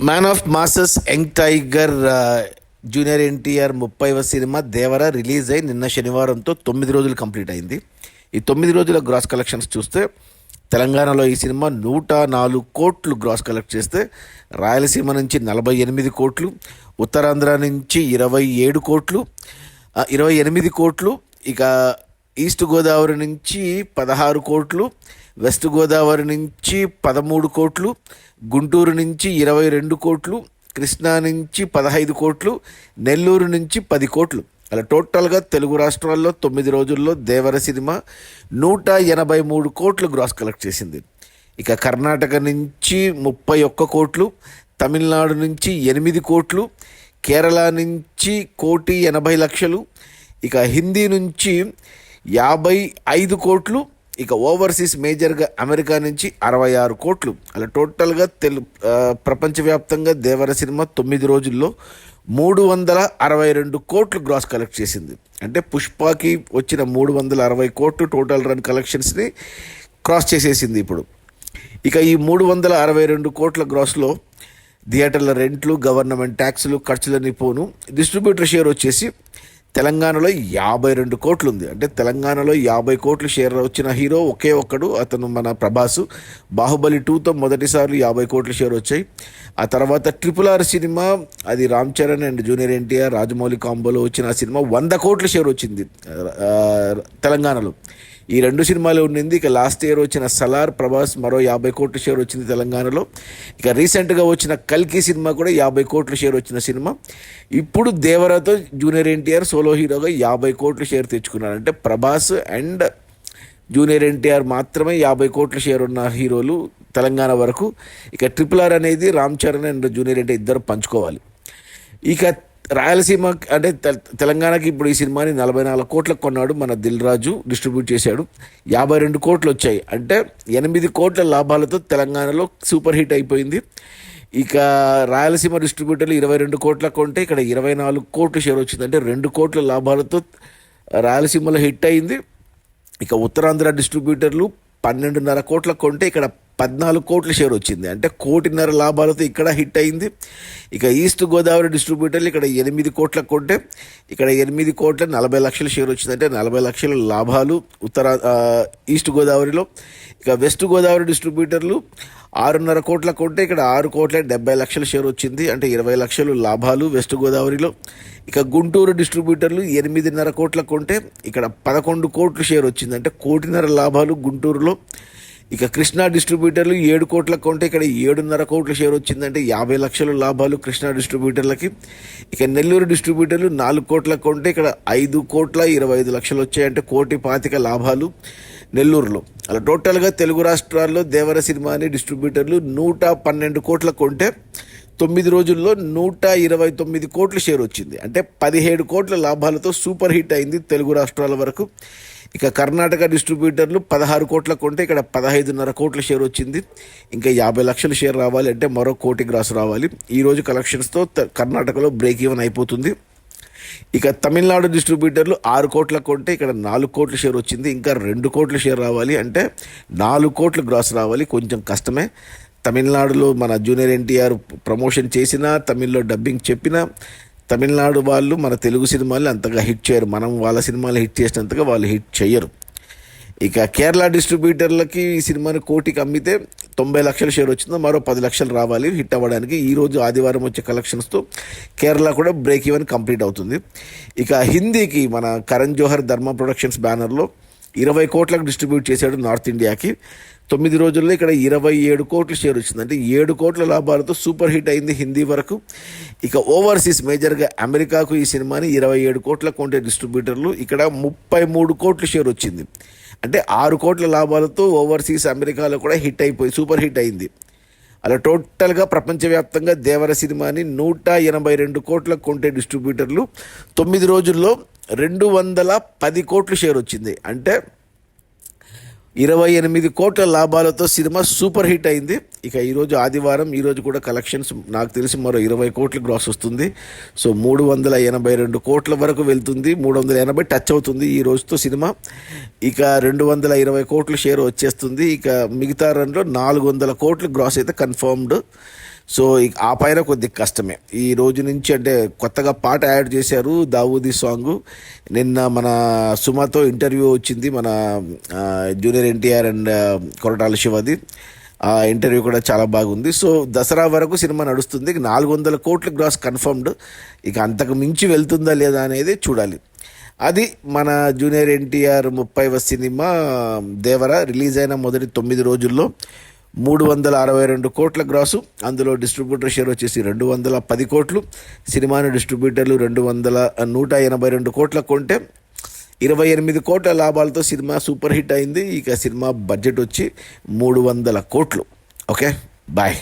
Man of masses young tiger junior NTR 30వ సినిమా Devara release అయి నిన్న శనివారంతో 9 రోజులు కంప్లీట్ అయింది. ఈ 9 రోజుల గ్రాస్ కలెక్షన్స్ చూస్తే తెలంగాణలో ఈ సినిమా 104 కోట్లు గ్రాస్ కలెక్ట్ చేస్తే, రాయలసీమ నుంచి 48 కోట్లు, ఉత్తరాంధ్ర నుంచి 27 కోట్లు, 28 కోట్లు, ఇక ఈస్ట్ గోదావరి నుంచి 16 కోట్లు, వెస్ట్ గోదావరి నుంచి 13 కోట్లు, గుంటూరు నుంచి 22 కోట్లు, కృష్ణా నుంచి 15 కోట్లు, నెల్లూరు నుంచి 10 కోట్లు. అలా టోటల్గా తెలుగు రాష్ట్రాల్లో 9 రోజుల్లో దేవర సినిమా 183 కోట్లు గ్రాస్ కలెక్ట్ చేసింది. ఇక కర్ణాటక నుంచి 31 కోట్లు, తమిళనాడు నుంచి 8 కోట్లు, కేరళ నుంచి 1,80,00,000, ఇక హిందీ నుంచి 55 కోట్లు, ఇక ఓవర్సీస్ మేజర్గా అమెరికా నుంచి 66 కోట్లు. అలా టోటల్గా ప్రపంచవ్యాప్తంగా దేవర సినిమా 9 రోజుల్లో 362 కోట్లు గ్రాస్ కలెక్ట్ చేసింది. అంటే పుష్పకి వచ్చిన 360 కోట్లు టోటల్ రన్ కలెక్షన్స్ని క్రాస్ చేసేసింది ఇప్పుడు. ఇక ఈ 362 కోట్ల గ్రాస్లో థియేటర్ల రెంట్లు, గవర్నమెంట్ ట్యాక్సులు, ఖర్చులని పోను డిస్ట్రిబ్యూటర్ షేర్ వచ్చేసి తెలంగాణలో 52 కోట్లు ఉంది. అంటే తెలంగాణలో 50 కోట్లు షేర్ వచ్చిన హీరో ఒకే ఒక్కడు, అతను మన ప్రభాస్. బాహుబలి 2తో మొదటిసారి 50 కోట్లు షేర్ వచ్చాయి. ఆ తర్వాత RRR సినిమా, అది రామ్ చరణ్ అండ్ జూనియర్ ఎన్టీఆర్ రాజమౌళి కాంబోలో వచ్చిన ఆ సినిమా 100 కోట్లు షేర్ వచ్చింది తెలంగాణలో. ఈ 2 సినిమాలు ఉండింది. ఇక లాస్ట్ ఇయర్ వచ్చిన సలార్, ప్రభాస్ మరో 50 కోట్లు షేర్ వచ్చింది తెలంగాణలో. ఇక రీసెంట్గా వచ్చిన కల్కి సినిమా కూడా 50 కోట్లు షేర్ వచ్చిన సినిమా. ఇప్పుడు దేవరతో జూనియర్ ఎన్టీఆర్ సోలో హీరోగా 50 కోట్లు షేర్ తెచ్చుకున్నారు. అంటే ప్రభాస్ అండ్ జూనియర్ ఎన్టీఆర్ మాత్రమే 50 కోట్లు షేర్ ఉన్న హీరోలు తెలంగాణ వరకు. ఇక RRR అనేది రామ్ చరణ్ అండ్ జూనియర్ ఎన్టీఆర్ ఇద్దరు పంచుకోవాలి. ఇక రాయలసీమ అంటే తెలంగాణకి ఇప్పుడు ఈ సినిమాని 44 కోట్లకు కొన్నాడు మన దిల్ రాజు, డిస్ట్రిబ్యూట్ చేశాడు. 52 కోట్లు వచ్చాయి. అంటే 8 కోట్ల లాభాలతో తెలంగాణలో సూపర్ హిట్ అయిపోయింది. ఇక రాయలసీమ డిస్ట్రిబ్యూటర్లు 22 కోట్లకు కొంటే ఇక్కడ 24 కోట్లు షేర్ వచ్చింది. అంటే 2 కోట్ల లాభాలతో రాయలసీమలో హిట్ అయింది. ఇక ఉత్తరాంధ్ర డిస్ట్రిబ్యూటర్లు 12.5 కోట్లకు కొంటే ఇక్కడ 14 కోట్ల షేర్ వచ్చింది. అంటే 1.5 కోటి లాభాలతో ఇక్కడ హిట్ అయింది. ఇక ఈస్ట్ గోదావరి డిస్ట్రిబ్యూటర్లు ఇక్కడ 8 కోట్లకు కొంటే ఇక్కడ 8,40,00,000 షేర్ వచ్చింది. అంటే 40 లక్షల లాభాలు ఈస్ట్ గోదావరిలో. ఇక వెస్ట్ గోదావరి డిస్ట్రిబ్యూటర్లు 6.5 కోట్లకు కొంటే ఇక్కడ 6,70,00,000 షేర్ వచ్చింది. అంటే 20 లక్షలు లాభాలు వెస్ట్ గోదావరిలో. ఇక గుంటూరు డిస్ట్రిబ్యూటర్లు 8.5 కోట్లకు కొంటే ఇక్కడ 11 కోట్లు షేర్ వచ్చింది. అంటే 1.5 కోటి లాభాలు గుంటూరులో. ఇక కృష్ణా డిస్ట్రిబ్యూటర్లు 7 కోట్లకు కొంటే ఇక్కడ 7.5 కోట్ల షేర్ వచ్చిందంటే 50 లక్షల లాభాలు కృష్ణా డిస్ట్రిబ్యూటర్లకి. ఇక నెల్లూరు డిస్ట్రిబ్యూటర్లు 4 కోట్లకు కొంటే ఇక్కడ 5,25,00,000 వచ్చాయి. అంటే 1,25,00,000 లాభాలు నెల్లూరులో. అలా టోటల్గా తెలుగు రాష్ట్రాల్లో దేవర సినిమాని డిస్ట్రిబ్యూటర్లు 112 కోట్లకు కొంటే 9 రోజుల్లో 129 కోట్ల షేర్ వచ్చింది. అంటే 17 కోట్ల లాభాలతో సూపర్ హిట్ అయింది తెలుగు రాష్ట్రాల వరకు. ఇక కర్ణాటక డిస్ట్రిబ్యూటర్లు 16 కోట్లకు కొంటే ఇక్కడ 15.5 కోట్ల షేర్ వచ్చింది. ఇంకా 50 లక్షల షేర్ రావాలి అంటే మరో 1 కోటి గ్రాస్ రావాలి. ఈరోజు కలెక్షన్స్తో కర్ణాటకలో బ్రేక్ ఈవెన్ అయిపోతుంది. ఇక తమిళనాడు డిస్ట్రిబ్యూటర్లు 6 కోట్లకు కొంటే ఇక్కడ 4 కోట్ల షేర్ వచ్చింది. ఇంకా 2 కోట్ల షేర్ రావాలి అంటే 4 కోట్ల గ్రాస్ రావాలి. కొంచెం కష్టమే. తమిళనాడులో మన జూనియర్ ఎన్టీఆర్ ప్రమోషన్ చేసినా, తమిళ్లో డబ్బింగ్ చెప్పినా తమిళనాడు వాళ్ళు మన తెలుగు సినిమాలు అంతగా హిట్ చేయరు. మనం వాళ్ళ సినిమాలు హిట్ చేసినంతగా వాళ్ళు హిట్ చేయరు. ఇక కేరళ డిస్ట్రిబ్యూటర్లకి ఈ సినిమాని 1 కోటికి అమ్మితే 90 లక్షల షేర్ వచ్చిందో మరో 10 లక్షలు రావాలి హిట్ అవ్వడానికి. ఈరోజు ఆదివారం వచ్చే కలెక్షన్స్తో కేరళ కూడా బ్రేక్ ఈవెన్ కంప్లీట్ అవుతుంది. ఇక హిందీకి మన కరణ్ జోహర్ ధర్మ ప్రొడక్షన్స్ బ్యానర్లో 20 కోట్లకు డిస్ట్రిబ్యూట్ చేశాడు నార్త్ ఇండియాకి. 9 రోజుల్లో ఇక్కడ 27 కోట్ల షేర్ వచ్చింది. అంటే 7 కోట్ల లాభాలతో సూపర్ హిట్ అయింది హిందీ వరకు. ఇక ఓవర్సీస్ మేజర్గా అమెరికాకు ఈ సినిమాని 27 కోట్లకు కొంటే డిస్ట్రిబ్యూటర్లు ఇక్కడ 33 కోట్ల షేర్ వచ్చింది. అంటే 6 కోట్ల లాభాలతో ఓవర్సీస్ అమెరికాలో కూడా హిట్ అయిపోయి సూపర్ హిట్ అయింది. అలా టోటల్గా ప్రపంచవ్యాప్తంగా దేవర సినిమాని 182 కోట్లకు కొంటే డిస్ట్రిబ్యూటర్లు 9 రోజుల్లో 210 కోట్ల షేర్ వచ్చింది. అంటే 28 కోట్ల లాభాలతో సినిమా సూపర్ హిట్ అయింది. ఇక ఈరోజు ఆదివారం, ఈరోజు కూడా కలెక్షన్స్ నాకు తెలిసి మరో 20 కోట్ల గ్రాస్ వస్తుంది. సో 382 కోట్ల వరకు వెళ్తుంది. 380 టచ్ అవుతుంది ఈ రోజుతో సినిమా. ఇక 220 కోట్ల షేర్ వచ్చేస్తుంది. ఇక మిగతా రన్లో 400 కోట్ల గ్రాస్ అయితే కన్ఫర్మ్డ్. సో ఆ పైన కొద్ది కష్టమే ఈ రోజు నుంచి. అంటే కొత్తగా పాట యాడ్ చేశారు, దావూదీ సాంగ్. నిన్న మన సుమతో ఇంటర్వ్యూ వచ్చింది, మన జూనియర్ ఎన్టీఆర్ అండ్ కొరటాల శివది. ఆ ఇంటర్వ్యూ కూడా చాలా బాగుంది. సో దసరా వరకు సినిమా నడుస్తుంది. 400 కోట్ల గ్రాస్ కన్ఫర్మ్డ్. ఇక అంతకు మించి వెళ్తుందా లేదా అనేది చూడాలి. అది మన జూనియర్ ఎన్టీఆర్ 30వ సినిమా దేవర రిలీజ్ అయిన మొదటి 9 రోజుల్లో 362 కోట్ల గ్రాసు. అందులో డిస్ట్రిబ్యూటర్ షేర్ వచ్చేసి 210 కోట్లు. సినిమాని డిస్ట్రిబ్యూటర్లు 182 కోట్ల కొంటే 28 కోట్ల లాభాలతో సినిమా సూపర్ హిట్ అయింది. ఇక సినిమా బడ్జెట్ వచ్చి 300 కోట్లు. Okay, bye.